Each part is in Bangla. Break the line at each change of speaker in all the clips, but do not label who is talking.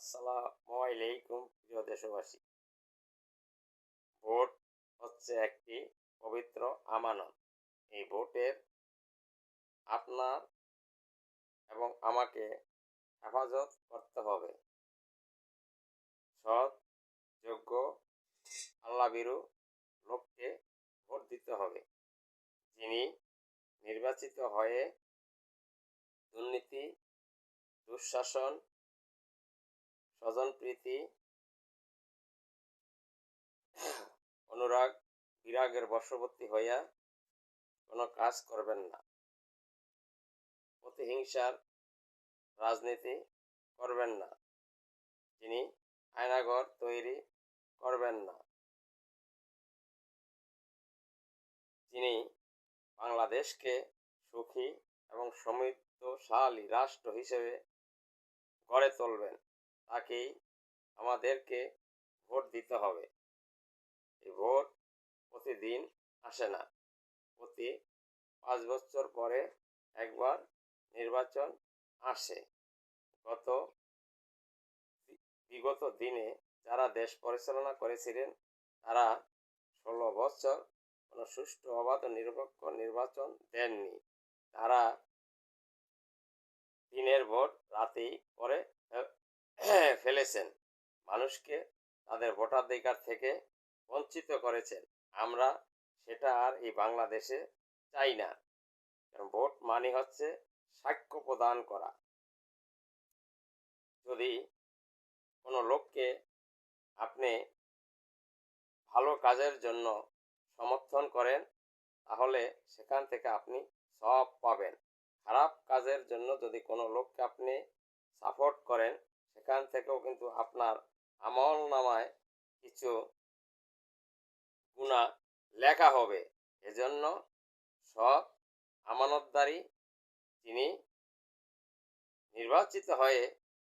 আসসালামু আলাইকুম প্রিয় দেশবাসী। ভোট হচ্ছে একটি পবিত্র আমানত। এই ভোটের আপনার এবং আমাকে হেফাজত করতে হবে। সৎ, যোগ্য, আল্লাহভীরু লোককে ভোট দিতে হবে, যিনি নির্বাচিত হয়ে দুর্নীতি, দুঃশাসন, স্বজনপ্রীতি, অনুরাগ, বিরাগের বশবর্তী হইয়া কোনো কাজ করবেন না, প্রতিহিংসার রাজনীতি করবেন না, যিনি আয়নাঘর তৈরি করবেন না, যিনি বাংলাদেশকে সুখী এবং সমৃদ্ধশালী রাষ্ট্র হিসেবে গড়ে তুলবেন, তাকেই আমাদেরকে ভোট দিতে হবে। এই ভোট প্রতিদিন আসে না, প্রতি 5 বছর পরে একবার নির্বাচন আসে। বিগত দিনে যারা দেশ পরিচালনা করেছিলেন তারা 16 বছর কোনো সুষ্ঠু অবাধ ও নিরপেক্ষ নির্বাচন দেননি। তারা দিনের ভোট রাতেই করে ফেলেছেন, মানুষকে তাদের ভোটাধিকার থেকে বঞ্চিত করেছেন। আমরা সেটা আর এই বাংলাদেশে চাই না। কারণ ভোট মানে হচ্ছে সাক্ষ্য প্রদান করা। যদি কোনো লোককে আপনি ভালো কাজের জন্য সমর্থন করেন, তাহলে সেখান থেকে আপনি সব পাবেন। খারাপ কাজের জন্য যদি কোনো লোককে আপনি সাপোর্ট করেন, সেখান থেকেও কিন্তু আপনার আমলনামায় কিছু গুনাহ লেখা হবে। এজন্য সৎ, আমানতদারি, যিনি নির্বাচিত হয়ে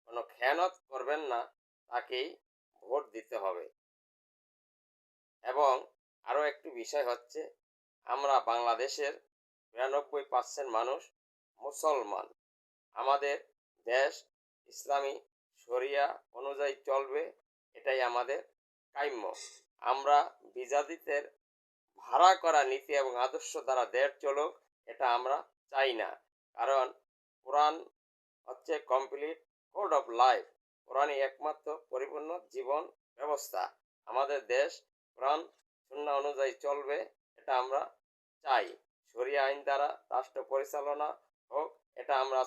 কোনো খেয়ানত করবেন না, তাকেই ভোট দিতে হবে। এবং আরও একটি বিষয় হচ্ছে, আমরা বাংলাদেশের 92% মানুষ মুসলমান। আমাদের দেশ ইসলামী শরিয়া অনুযায়ী চলবে, এটাই আমাদের কাম্য। আমরা বিজাতিদের ভাড়া করা নীতি এবং আদর্শ দ্বারা দেশ চলুক, এটা আমরা চাই না। কারণ কোরআন হচ্ছে কমপ্লিট কোড অফ লাইফ। কোরআনই একমাত্র পরিপূর্ণ জীবন ব্যবস্থা। আমাদের দেশ কোরআন সুন্নাহ অনুযায়ী চলবে, এটা আমরা চাই। শরিয়া আইন দ্বারা রাষ্ট্র পরিচালনা হোক, এটা আমরা